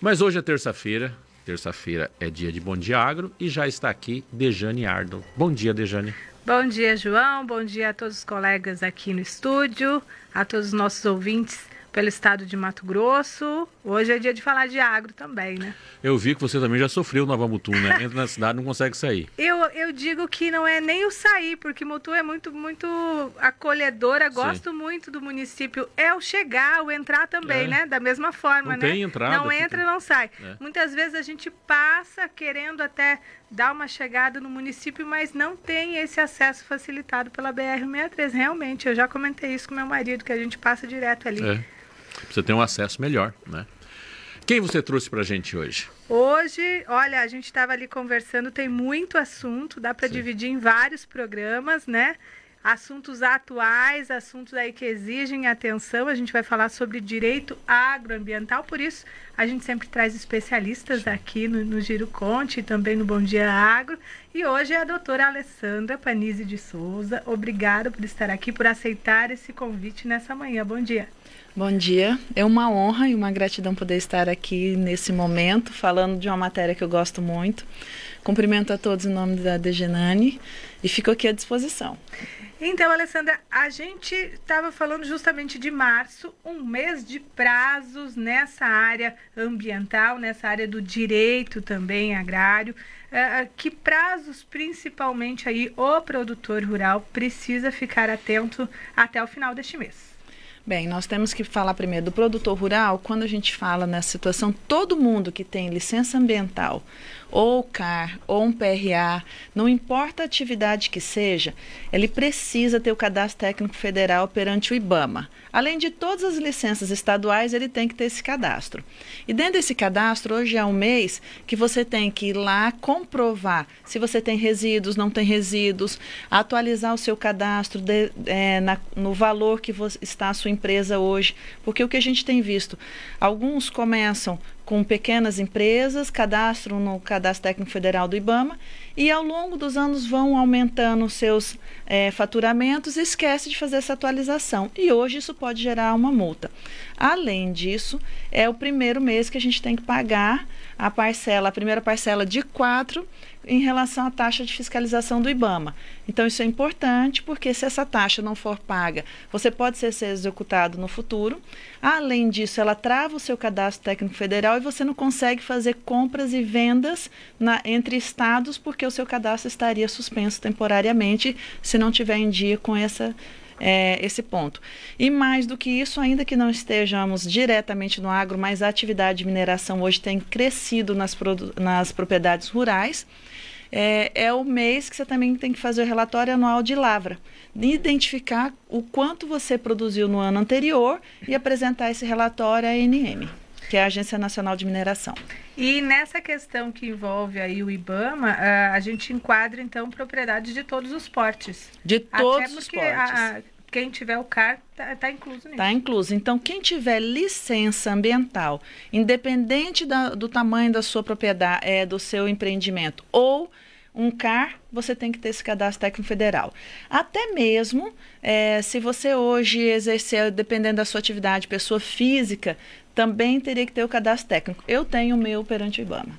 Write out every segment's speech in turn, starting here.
Mas hoje é terça-feira. Terça-feira é dia de Bom Dia Agro e já está aqui Dejane Ardon. Bom dia, Dejane. Bom dia, João. Bom dia a todos os colegas aqui no estúdio, a todos os nossos ouvintes pelo estado de Mato Grosso. Hoje é dia de falar de agro também, né? Eu vi que você também já sofreu Nova Mutum, né? Entra na cidade e não consegue sair. Eu digo que não é nem o sair, porque Mutum é muito acolhedora. Gosto muito do município. É o chegar, o entrar também, né? Da mesma forma, não né? Tem entrada, não entra, não sai. Muitas vezes a gente passa querendo até dar uma chegada no município, mas não tem esse acesso facilitado pela BR-63. Realmente, eu já comentei isso com meu marido, que a gente passa direto ali. Você tem um acesso melhor, né? Quem você trouxe pra gente hoje? Hoje, olha, a gente estava ali conversando, tem muito assunto, dá para dividir em vários programas, né? Assuntos atuais, assuntos aí que exigem atenção. A gente vai falar sobre direito agroambiental, por isso a gente sempre traz especialistas aqui no Giro Conte e também no Bom Dia Agro. E hoje é a doutora Alessandra Panizzi de Souza. Obrigada por estar aqui, por aceitar esse convite nessa manhã. Bom dia. Bom dia, é uma honra e uma gratidão poder estar aqui nesse momento, falando de uma matéria que eu gosto muito. Cumprimento a todos em nome da Dejanane e fico aqui à disposição. Então, Alessandra, a gente estava falando justamente de março, um mês de prazos nessa área ambiental, nessa área do direito também agrário. Que prazos, principalmente, aí o produtor rural precisa ficar atento até o final deste mês? Bem, nós temos que falar primeiro do produtor rural. Quando a gente fala nessa situação, todo mundo que tem licença ambiental, ou CAR, ou um PRA, não importa a atividade que seja, ele precisa ter o cadastro técnico federal perante o IBAMA. Além de todas as licenças estaduais, ele tem que ter esse cadastro. E dentro desse cadastro, hoje é um mês que você tem que ir lá comprovar se você tem resíduos, não tem resíduos, atualizar o seu cadastro no valor que está a sua empresa hoje. Porque o que a gente tem visto, alguns começam com pequenas empresas, cadastram no Cadastro Técnico Federal do IBAMA e ao longo dos anos vão aumentando seus faturamentos e esquece de fazer essa atualização. E hoje isso pode gerar uma multa. Além disso, é o primeiro mês que a gente tem que pagar a primeira parcela de 4 em relação à taxa de fiscalização do IBAMA. Então isso é importante porque se essa taxa não for paga, você pode ser executado no futuro. Além disso, ela trava o seu cadastro técnico federal e você não consegue fazer compras e vendas entre estados porque o seu cadastro estaria suspenso temporariamente se não tiver em dia com esse ponto. E mais do que isso, ainda que não estejamos diretamente no agro, mas a atividade de mineração hoje tem crescido nas propriedades rurais, é o mês que você também tem que fazer o relatório anual de lavra, identificar o quanto você produziu no ano anterior e apresentar esse relatório à ANM, que é a Agência Nacional de Mineração. E nessa questão que envolve aí o IBAMA, a gente enquadra então propriedades de todos os portes. De todos os portes. Quem tiver o CAR está incluso nisso. Está incluso. Então, quem tiver licença ambiental, independente do tamanho da sua propriedade, do seu empreendimento, ou um CAR, você tem que ter esse cadastro técnico federal. Até mesmo, se você hoje exercer, dependendo da sua atividade, pessoa física, também teria que ter o cadastro técnico. Eu tenho o meu perante o IBAMA.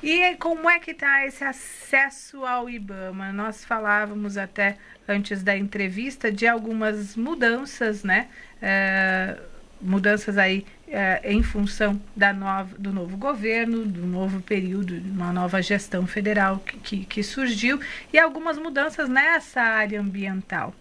E como é que está esse acesso ao IBAMA? Nós falávamos até antes da entrevista de algumas mudanças, né? Mudanças aí em função do novo governo, do novo período, uma nova gestão federal que surgiu e algumas mudanças nessa área ambiental.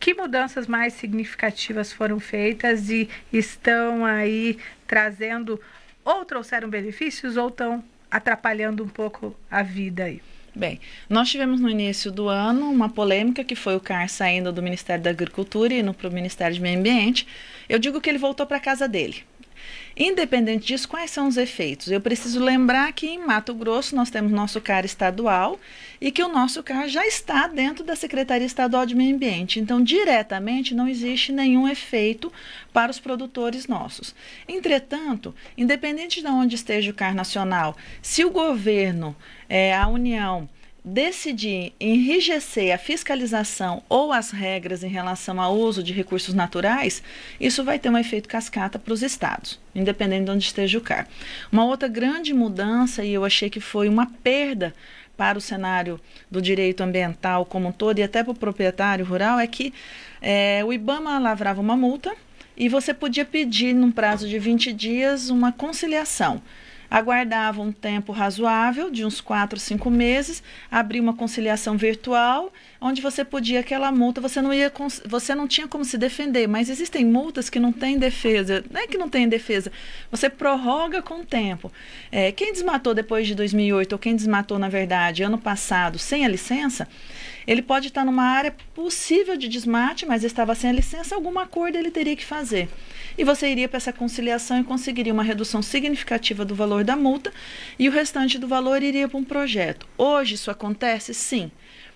Que mudanças mais significativas foram feitas e estão aí trazendo, ou trouxeram benefícios, ou estão atrapalhando um pouco a vida aí? Bem, nós tivemos no início do ano uma polêmica que foi o CAR saindo do Ministério da Agricultura e indo para o Ministério do Meio Ambiente. Eu digo que ele voltou para a casa dele. Independente disso, quais são os efeitos? Eu preciso lembrar que em Mato Grosso nós temos nosso CAR estadual e que o nosso CAR já está dentro da Secretaria Estadual de Meio Ambiente. Então, diretamente, não existe nenhum efeito para os produtores nossos. Entretanto, independente de onde esteja o CAR nacional, se o governo, a União, decidir enrijecer a fiscalização ou as regras em relação ao uso de recursos naturais, isso vai ter um efeito cascata para os estados, independente de onde esteja o CAR. Uma outra grande mudança, e eu achei que foi uma perda para o cenário do direito ambiental como um todo e até para o proprietário rural, é que o IBAMA lavrava uma multa e você podia pedir, num prazo de 20 dias, uma conciliação. Aguardava um tempo razoável, de uns 4, 5 meses, abria uma conciliação virtual, onde você podia aquela multa, você não tinha como se defender, mas existem multas que não têm defesa, não é que não tem defesa, você prorroga com o tempo. Quem desmatou depois de 2008, ou quem desmatou, na verdade, ano passado, sem a licença, ele pode estar numa área possível de desmate, mas estava sem a licença, algum acordo ele teria que fazer. E você iria para essa conciliação e conseguiria uma redução significativa do valor da multa e o restante do valor iria para um projeto. Hoje isso acontece? Sim,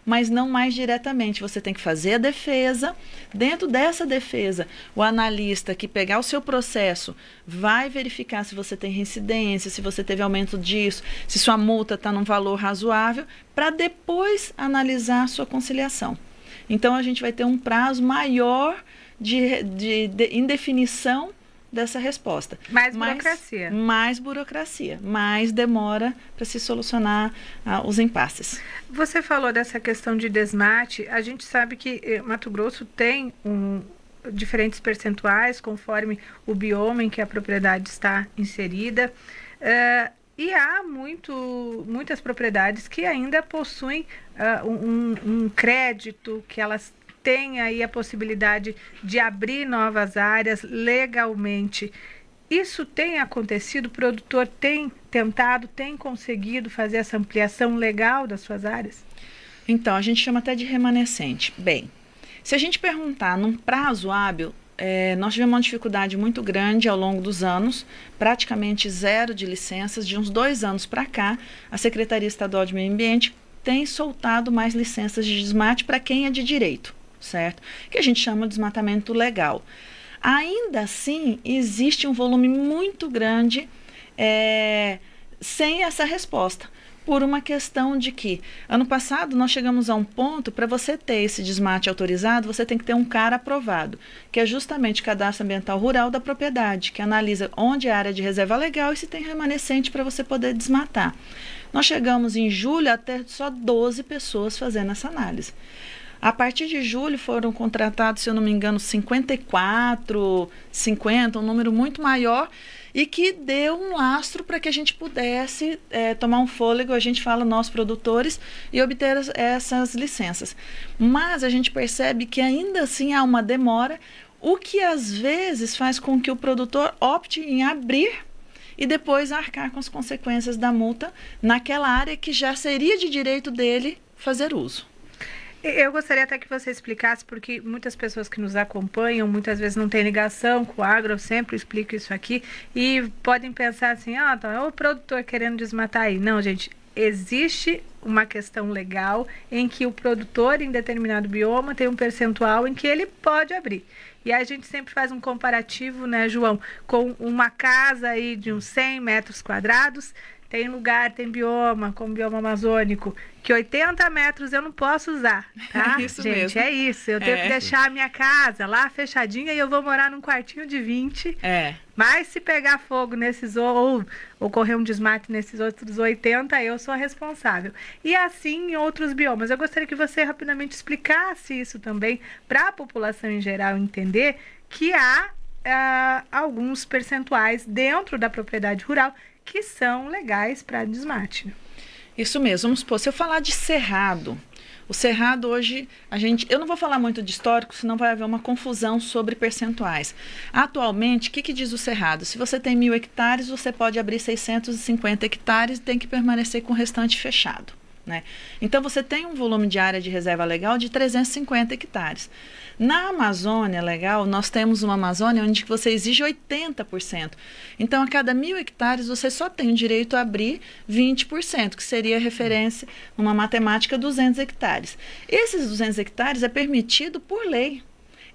mas não mais diretamente. Você tem que fazer a defesa. Dentro dessa defesa, o analista que pegar o seu processo vai verificar se você tem reincidência, se você teve aumento disso, se sua multa está num valor razoável, para depois analisar a sua conciliação. Então, a gente vai ter um prazo maior de indefinição dessa resposta. Mais burocracia. Mais burocracia, mais demora para se solucionar os impasses. Você falou dessa questão de desmate. A gente sabe que Mato Grosso tem diferentes percentuais conforme o bioma em que a propriedade está inserida. E há muitas propriedades que ainda possuem um crédito, que elas têm aí a possibilidade de abrir novas áreas legalmente. Isso tem acontecido? O produtor tem tentado, tem conseguido fazer essa ampliação legal das suas áreas? Então, a gente chama até de remanescente. Bem, se a gente perguntar num prazo hábil, nós tivemos uma dificuldade muito grande ao longo dos anos, praticamente zero de licenças. De uns 2 anos para cá, a Secretaria Estadual de Meio Ambiente tem soltado mais licenças de desmate para quem é de direito, certo? Que a gente chama de desmatamento legal. Ainda assim, existe um volume muito grande sem essa resposta, por uma questão de que, ano passado, nós chegamos a um ponto, para você ter esse desmate autorizado, você tem que ter um CAR aprovado, que é justamente o Cadastro Ambiental Rural da propriedade, que analisa onde é a área de reserva legal e se tem remanescente para você poder desmatar. Nós chegamos em julho a ter só 12 pessoas fazendo essa análise. A partir de julho foram contratados, se eu não me engano, 54, 50, um número muito maior, e que deu um lastro para que a gente pudesse tomar um fôlego, a gente fala nós produtores, e obter essas licenças. Mas a gente percebe que ainda assim há uma demora, o que às vezes faz com que o produtor opte em abrir e depois arcar com as consequências da multa naquela área que já seria de direito dele fazer uso. Eu gostaria até que você explicasse, porque muitas pessoas que nos acompanham, muitas vezes não têm ligação com o agro, eu sempre explico isso aqui, e podem pensar assim, tá, é o produtor querendo desmatar aí. Não, gente, existe uma questão legal em que o produtor em determinado bioma tem um percentual em que ele pode abrir. E a gente sempre faz um comparativo, né, João, com uma casa aí de uns 100 metros quadrados, tem lugar, tem bioma, como bioma amazônico, que 80 metros eu não posso usar, tá? É isso gente, mesmo. é isso. Eu tenho que deixar a minha casa lá fechadinha e eu vou morar num quartinho de 20. Mas se pegar fogo nesses, ou ocorrer um desmate nesses outros 80, eu sou a responsável. E assim em outros biomas. Eu gostaria que você rapidamente explicasse isso também para a população em geral entender que há alguns percentuais dentro da propriedade rural que são legais para desmate. Isso mesmo. Vamos supor, se eu falar de cerrado, o cerrado hoje, eu não vou falar muito de histórico, senão vai haver uma confusão sobre percentuais. Atualmente, o que diz o cerrado? Se você tem 1.000 hectares, você pode abrir 650 hectares e tem que permanecer com o restante fechado, né? Então, você tem um volume de área de reserva legal de 350 hectares. Na Amazônia Legal, nós temos uma Amazônia onde você exige 80%. Então, a cada 1.000 hectares, você só tem o direito a abrir 20%, que seria referência, numa matemática, 200 hectares. Esses 200 hectares é permitido por lei.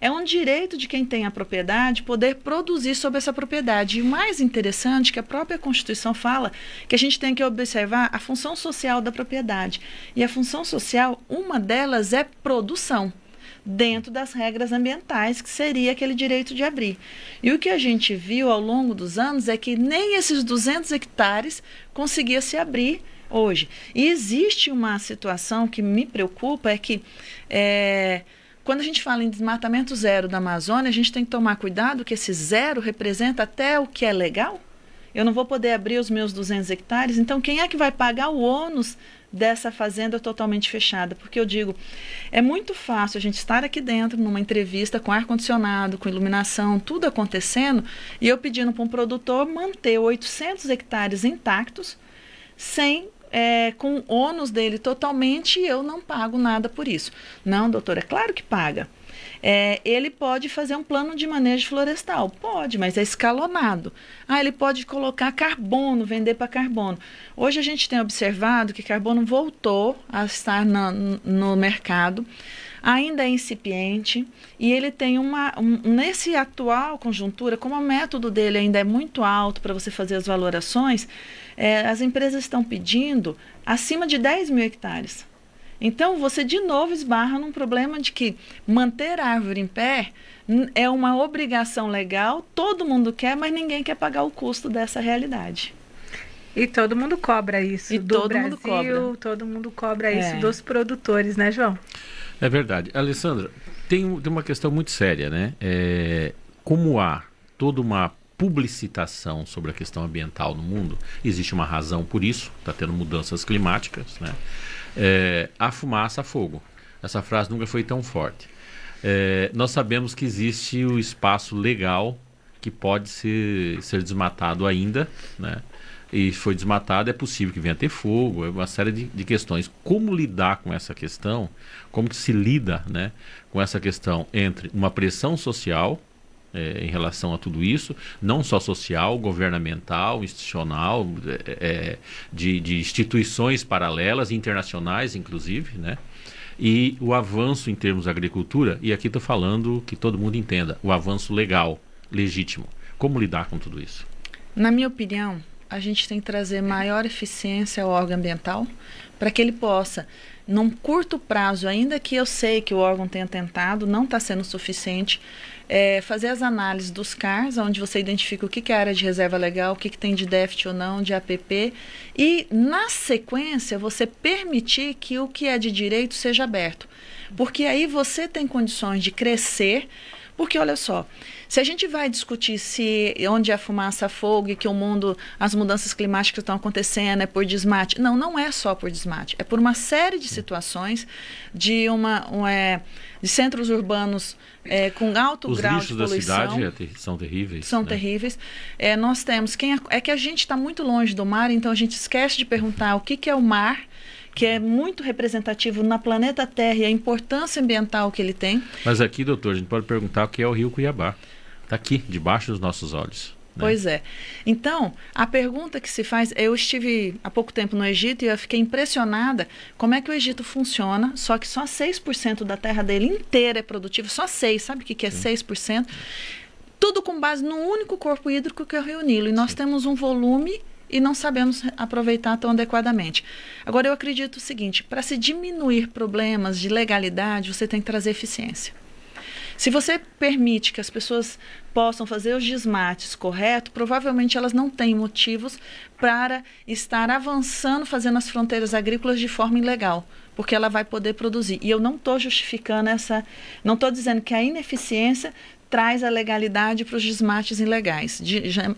É um direito de quem tem a propriedade poder produzir sobre essa propriedade. E o mais interessante é que a própria Constituição fala que a gente tem que observar a função social da propriedade. E a função social, uma delas é produção, dentro das regras ambientais, que seria aquele direito de abrir. E o que a gente viu ao longo dos anos é que nem esses 200 hectares conseguia se abrir hoje. E existe uma situação que me preocupa, é que quando a gente fala em desmatamento zero da Amazônia, a gente tem que tomar cuidado que esse zero representa até o que é legal. Eu não vou poder abrir os meus 200 hectares, então quem é que vai pagar o ônus dessa fazenda totalmente fechada? Porque eu digo, é muito fácil a gente estar aqui dentro numa entrevista com ar-condicionado, com iluminação, tudo acontecendo, e eu pedindo para um produtor manter 800 hectares intactos, com o ônus dele totalmente, e eu não pago nada por isso. Não, doutor, é claro que paga. Ele pode fazer um plano de manejo florestal? Pode, mas é escalonado. Ele pode colocar carbono, vender para carbono. Hoje a gente tem observado que carbono voltou a estar no mercado, ainda é incipiente, e ele tem nesse atual conjuntura, como o método dele ainda é muito alto para você fazer as valorações, as empresas estão pedindo acima de 10 mil hectares. Então, você de novo esbarra num problema de que manter a árvore em pé é uma obrigação legal, todo mundo quer, mas ninguém quer pagar o custo dessa realidade. E todo mundo cobra isso do Brasil, todo mundo cobra isso dos produtores, né, João? É verdade. Alessandra, tem uma questão muito séria, né? Como há toda uma publicitação sobre a questão ambiental no mundo, existe uma razão por isso, está tendo mudanças climáticas, né? A fumaça, a fogo. Essa frase nunca foi tão forte. Nós sabemos que existe o espaço legal que pode ser desmatado ainda, né? E foi desmatado, é possível que venha a ter fogo, uma série de questões. Como lidar com essa questão? Como que se lida, né, com essa questão entre uma pressão social em relação a tudo isso, não só social, governamental, institucional, de instituições paralelas, internacionais inclusive, né? E o avanço em termos de agricultura, e aqui estou falando que todo mundo entenda, o avanço legal, legítimo. Como lidar com tudo isso? Na minha opinião, a gente tem que trazer maior eficiência ao órgão ambiental para que ele possa, num curto prazo, ainda que eu sei que o órgão tenha tentado, não está sendo suficiente, fazer as análises dos CARs, onde você identifica o que é área de reserva legal, o que tem de déficit ou não, de APP, e, na sequência, você permitir que o que é de direito seja aberto. Porque aí você tem condições de crescer, porque, olha só, se a gente vai discutir onde a fumaça, fogo e que o mundo, as mudanças climáticas estão acontecendo é por desmate. Não, não é só por desmate. É por uma série de situações de centros urbanos com alto grau de poluição. Os lixos da cidade são terríveis. São terríveis. Nós temos... É que a gente está muito longe do mar, então a gente esquece de perguntar o que é o mar, que é muito representativo na planeta Terra e a importância ambiental que ele tem. Mas aqui, doutor, a gente pode perguntar o que é o Rio Cuiabá. Está aqui, debaixo dos nossos olhos. Né? Pois é. Então, a pergunta que se faz... Eu estive há pouco tempo no Egito e eu fiquei impressionada como é que o Egito funciona, só que só 6% da terra dele inteira é produtiva, só 6%, sabe o que é 6%? Tudo com base num único corpo hídrico que é o Rio Nilo. E nós temos um volume e não sabemos aproveitar tão adequadamente. Agora, eu acredito o seguinte, para se diminuir problemas de legalidade, você tem que trazer eficiência. Se você permite que as pessoas possam fazer os desmates corretos, provavelmente elas não têm motivos para estar avançando, fazendo as fronteiras agrícolas de forma ilegal, porque ela vai poder produzir. E eu não estou justificando não estou dizendo que a ineficiência traz a legalidade para os desmates ilegais,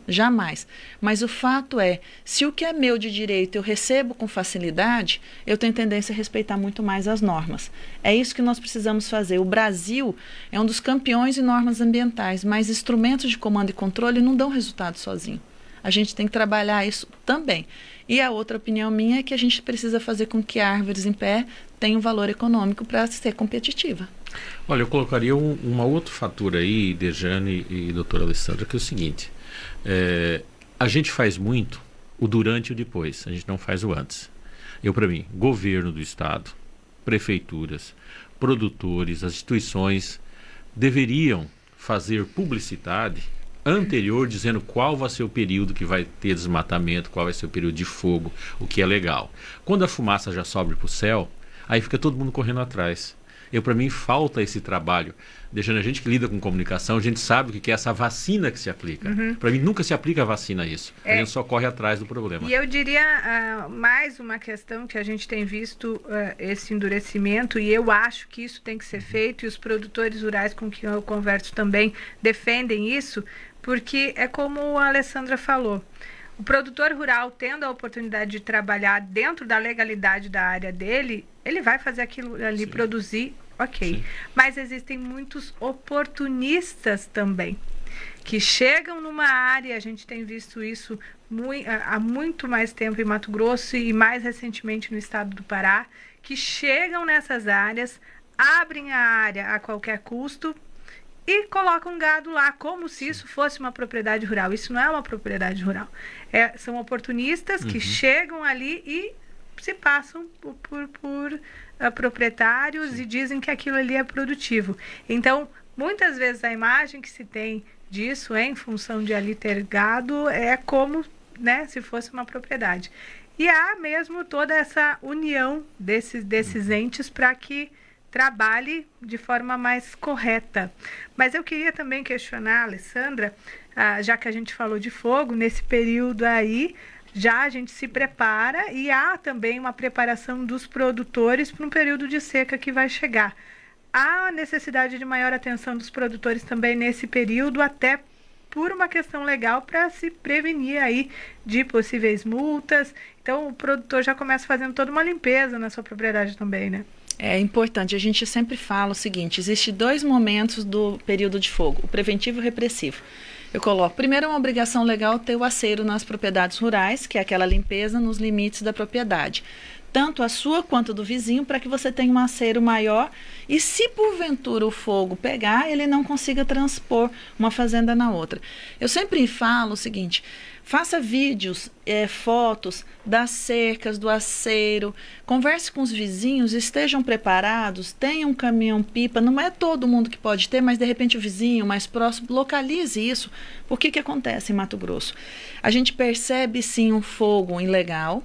jamais. Mas o fato é, se o que é meu de direito eu recebo com facilidade, eu tenho tendência a respeitar muito mais as normas. É isso que nós precisamos fazer. O Brasil é um dos campeões em normas ambientais, mas instrumentos de comando e controle não dão resultado sozinho. A gente tem que trabalhar isso também. E a outra opinião minha é que a gente precisa fazer com que árvores em pé tenham valor econômico para ser competitiva. Olha, eu colocaria um outro fator aí, Dejane e doutora Alessandra, que é o seguinte. A gente faz muito o durante e o depois, a gente não faz o antes. Para mim, governo do estado, prefeituras, produtores, as instituições deveriam fazer publicidade anterior, dizendo qual vai ser o período que vai ter desmatamento, qual vai ser o período de fogo, o que é legal. Quando a fumaça já sobe para o céu, aí fica todo mundo correndo atrás. Para mim, falta esse trabalho. Deixando a gente que lida com comunicação, a gente sabe o que é essa vacina que se aplica. Para mim, nunca se aplica a vacina a isso. A gente só corre atrás do problema. E eu diria mais uma questão que a gente tem visto esse endurecimento, e eu acho que isso tem que ser feito, e os produtores rurais com quem eu converso também defendem isso, porque é como a Alessandra falou. O produtor rural, tendo a oportunidade de trabalhar dentro da legalidade da área dele, ele vai fazer aquilo ali, sim, produzir, ok. Sim. Mas existem muitos oportunistas também, que chegam numa área, a gente tem visto isso há muito mais tempo em Mato Grosso e mais recentemente no estado do Pará, que chegam nessas áreas, abrem a área a qualquer custo, e colocam gado lá, como se isso fosse uma propriedade rural. Isso não é uma propriedade rural. São oportunistas que chegam ali e se passam por proprietários, sim, e dizem que aquilo ali é produtivo. Então, muitas vezes a imagem que se tem disso, em função de ali ter gado, é como, né, se fosse uma propriedade. E há mesmo toda essa união desses entes para que trabalhe de forma mais correta. Mas eu queria também questionar a Alessandra, já que a gente falou de fogo, nesse período aí, já a gente se prepara e há também uma preparação dos produtores para um período de seca que vai chegar. Há necessidade de maior atenção dos produtores também nesse período, até por uma questão legal para se prevenir aí de possíveis multas. Então o produtor já começa fazendo toda uma limpeza na sua propriedade também, né? É importante, a gente sempre fala o seguinte, existe 2 momentos do período de fogo, o preventivo e o repressivo. Eu coloco, primeiro é uma obrigação legal ter o aceiro nas propriedades rurais, que é aquela limpeza nos limites da propriedade. Tanto a sua quanto do vizinho, para que você tenha um aceiro maior e se porventura o fogo pegar, ele não consiga transpor uma fazenda na outra. Eu sempre falo o seguinte, faça vídeos, fotos das cercas, do aceiro, converse com os vizinhos, estejam preparados, tenham um caminhão-pipa, não é todo mundo que pode ter, mas de repente o vizinho mais próximo, localize isso. Por que acontece em Mato Grosso? A gente percebe sim um fogo ilegal,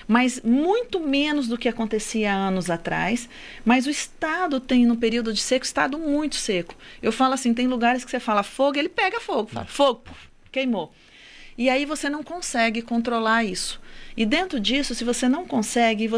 mas muito menos do que acontecia há anos atrás, mas o estado tem, no período de seco, estado muito seco. Eu falo assim, tem lugares que você fala fogo, ele pega fogo, fala fogo, queimou. E aí você não consegue controlar isso. E dentro disso, se você não consegue,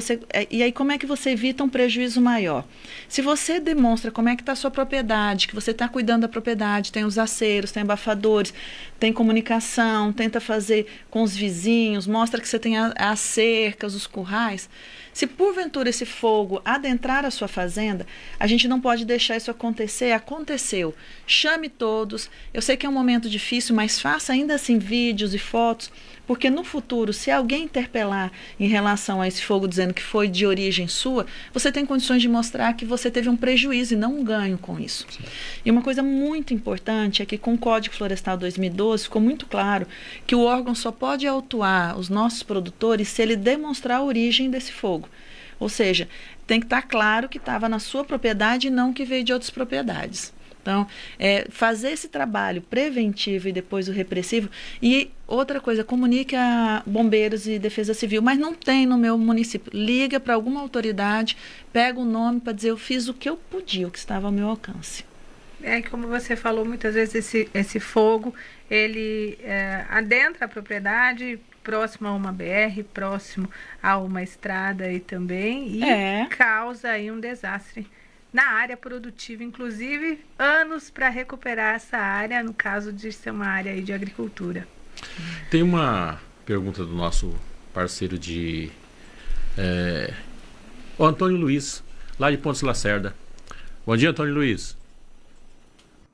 e aí como é que você evita um prejuízo maior? Se você demonstra como é que está a sua propriedade, que você está cuidando da propriedade, tem os aceiros, tem abafadores, tem comunicação, tenta fazer com os vizinhos, mostra que você tem as cercas, os currais. Se porventura esse fogo adentrar a sua fazenda, a gente não pode deixar isso acontecer. Aconteceu. Chame todos. Eu sei que é um momento difícil, mas faça ainda assim vídeos e fotos, porque no futuro, se alguém interpelar em relação a esse fogo dizendo que foi de origem sua, você tem condições de mostrar que você teve um prejuízo e não um ganho com isso. Sim. E uma coisa muito importante é que com o Código Florestal 2012 ficou muito claro que o órgão só pode autuar os nossos produtores se ele demonstrar a origem desse fogo. Ou seja, tem que estar claro que estava na sua propriedade e não que veio de outras propriedades. Então, fazer esse trabalho preventivo e depois o repressivo. E outra coisa, comunique a bombeiros e defesa civil, mas não tem no meu município. Liga para alguma autoridade, pega o nome para dizer eu fiz o que eu podia, o que estava ao meu alcance. Como você falou, muitas vezes esse fogo, ele adentra a propriedade, próximo a uma BR, próximo a uma estrada aí também, e causa aí um desastre na área produtiva, inclusive anos para recuperar essa área, no caso de ser uma área aí de agricultura. Tem uma pergunta do nosso parceiro o Antônio Luiz, lá de Pontes Lacerda. Bom dia, Antônio Luiz.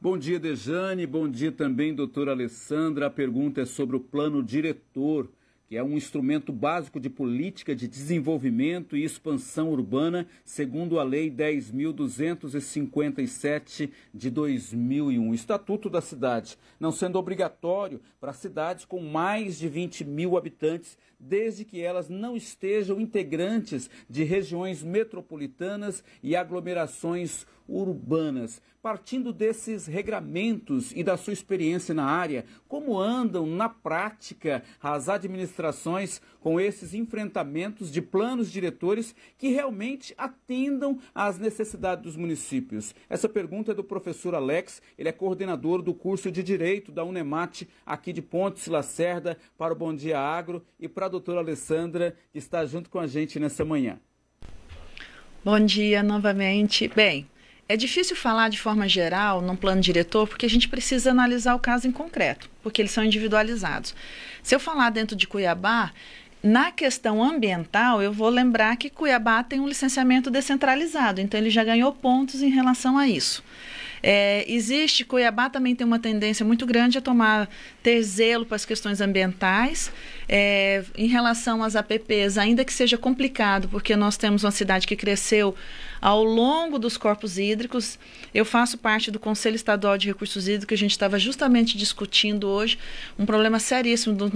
Bom dia, Dejane. Bom dia também, doutora Alessandra. A pergunta é sobre o plano diretor, que é um instrumento básico de política de desenvolvimento e expansão urbana, segundo a Lei 10.257 de 2001, o Estatuto da Cidade, não sendo obrigatório para cidades com mais de 20 mil habitantes, desde que elas não estejam integrantes de regiões metropolitanas e aglomerações urbanas. Partindo desses regramentos e da sua experiência na área, como andam na prática as administrações com esses enfrentamentos de planos diretores que realmente atendam às necessidades dos municípios? Essa pergunta é do professor Alex, ele é coordenador do curso de Direito da Unemate, aqui de Pontes Lacerda, para o Bom Dia Agro, e para a doutora Alessandra, que está junto com a gente nessa manhã. Bom dia novamente. Bem, é difícil falar de forma geral num plano diretor porque a gente precisa analisar o caso em concreto, porque eles são individualizados. Se eu falar dentro de Cuiabá, na questão ambiental, eu vou lembrar que Cuiabá tem um licenciamento descentralizado, então ele já ganhou pontos em relação a isso. Cuiabá também tem uma tendência muito grande a ter zelo para as questões ambientais. Em relação às APPs, ainda que seja complicado, porque nós temos uma cidade que cresceu ao longo dos corpos hídricos. Eu faço parte do Conselho Estadual de Recursos Hídricos, a gente estava justamente discutindo hoje um problema seríssimo do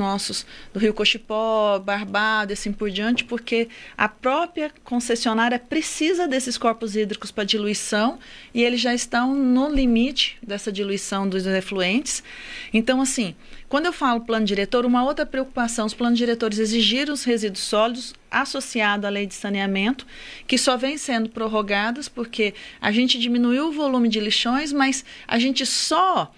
Rio Cochipó, Barbado e assim por diante, porque a própria concessionária precisa desses corpos hídricos para diluição e eles já estão no limite dessa diluição dos efluentes. Então, assim, quando eu falo plano diretor, uma outra preocupação, os planos diretores exigiram os resíduos sólidos associado à lei de saneamento, que só vem sendo prorrogadas porque a gente diminuiu o volume de lixões, mas a gente só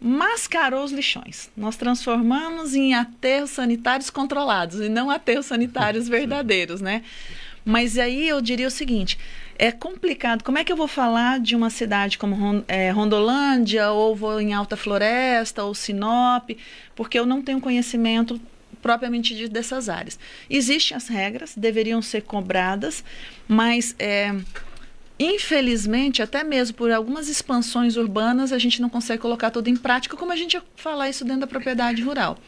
mascarou os lixões. Nós transformamos em aterros sanitários controlados e não aterros sanitários verdadeiros, né? Mas aí eu diria o seguinte, é complicado. Como é que eu vou falar de uma cidade como Rondolândia, ou vou em Alta Floresta, ou Sinop, porque eu não tenho conhecimento propriamente dito dessas áreas. Existem as regras, deveriam ser cobradas, mas infelizmente, até mesmo por algumas expansões urbanas, a gente não consegue colocar tudo em prática, como a gente ia falar isso dentro da propriedade rural.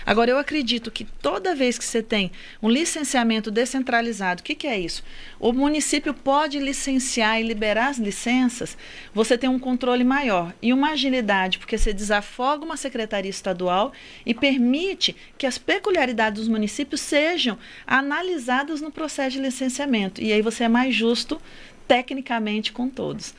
Agora, eu acredito que toda vez que você tem um licenciamento descentralizado, o que é isso? O município pode licenciar e liberar as licenças, você tem um controle maior e uma agilidade, porque você desafoga uma secretaria estadual e permite que as peculiaridades dos municípios sejam analisadas no processo de licenciamento. E aí você é mais justo tecnicamente com todos.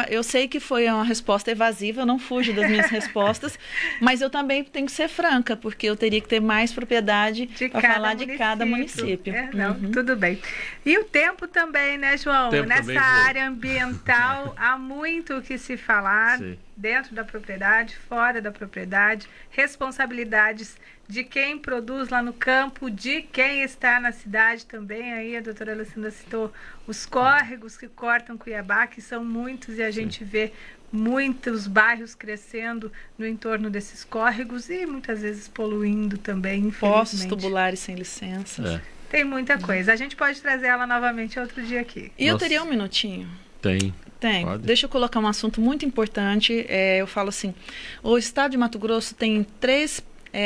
Eu sei que foi uma resposta evasiva, eu não fujo das minhas respostas, mas eu também tenho que ser franca, porque eu teria que ter mais propriedade para falar de cada município. Não, tudo bem. E o tempo também, né, João? Nessa área ambiental, há muito o que se falar. Sim. Dentro da propriedade, fora da propriedade, responsabilidades de quem produz lá no campo, de quem está na cidade também. Aí a doutora Alessandra citou os córregos que cortam Cuiabá, que são muitos, e a gente vê muitos bairros crescendo no entorno desses córregos e muitas vezes poluindo também, infelizmente. Poços tubulares sem licença. Tem muita coisa. A gente pode trazer ela novamente outro dia aqui. E eu teria um minutinho. Tem. Pode. Deixa eu colocar um assunto muito importante. Eu falo assim, o estado de Mato Grosso tem 3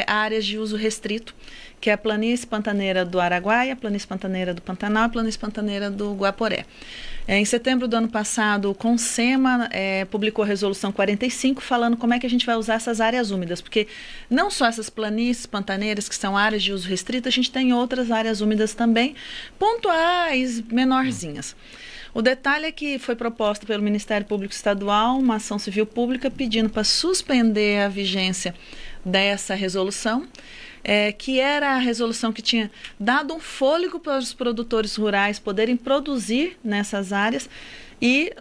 áreas de uso restrito, que é a planície pantaneira do Araguaia, a planície pantaneira do Pantanal e a planície pantaneira do Guaporé. Em setembro do ano passado, o CONSEMA publicou a resolução 45 falando como é que a gente vai usar essas áreas úmidas, porque não só essas planícies pantaneiras, que são áreas de uso restrito, a gente tem outras áreas úmidas também, pontuais, menorzinhas. O detalhe é que foi proposta pelo Ministério Público Estadual uma ação civil pública pedindo para suspender a vigência dessa resolução, que era a resolução que tinha dado um fôlego para os produtores rurais poderem produzir nessas áreas. E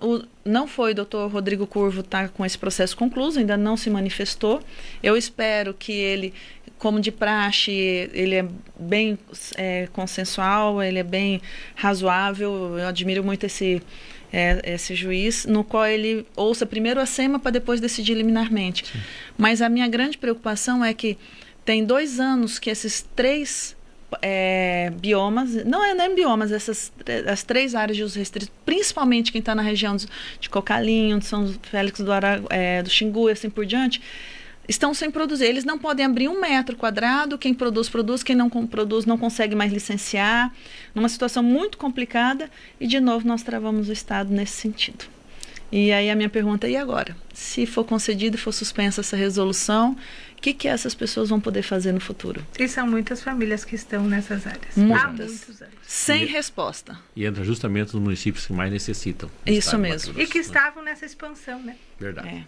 não foi o doutor Rodrigo Curvo está com esse processo concluído, ainda não se manifestou. Eu espero que ele, como de praxe, ele é bem consensual, ele é bem razoável. Eu admiro muito esse juiz, no qual ele ouça primeiro a SEMA para depois decidir liminarmente. Sim. Mas a minha grande preocupação é que tem 2 anos que esses 3 biomas, não é nem biomas, as 3 áreas de uso restrito, principalmente quem está na região de Cocalinho, de São Félix do Xingu e assim por diante, estão sem produzir. Eles não podem abrir 1 metro quadrado, quem produz, quem não produz não consegue mais licenciar, numa situação muito complicada, e de novo nós travamos o Estado nesse sentido. E aí a minha pergunta é, e agora? Se for concedida e for suspensa essa resolução, o que essas pessoas vão poder fazer no futuro? E são muitas famílias que estão nessas áreas. Muitas. Há muitos anos. Sem resposta. E entra justamente nos municípios que mais necessitam. Isso mesmo. E que estavam nessa expansão, né? Verdade.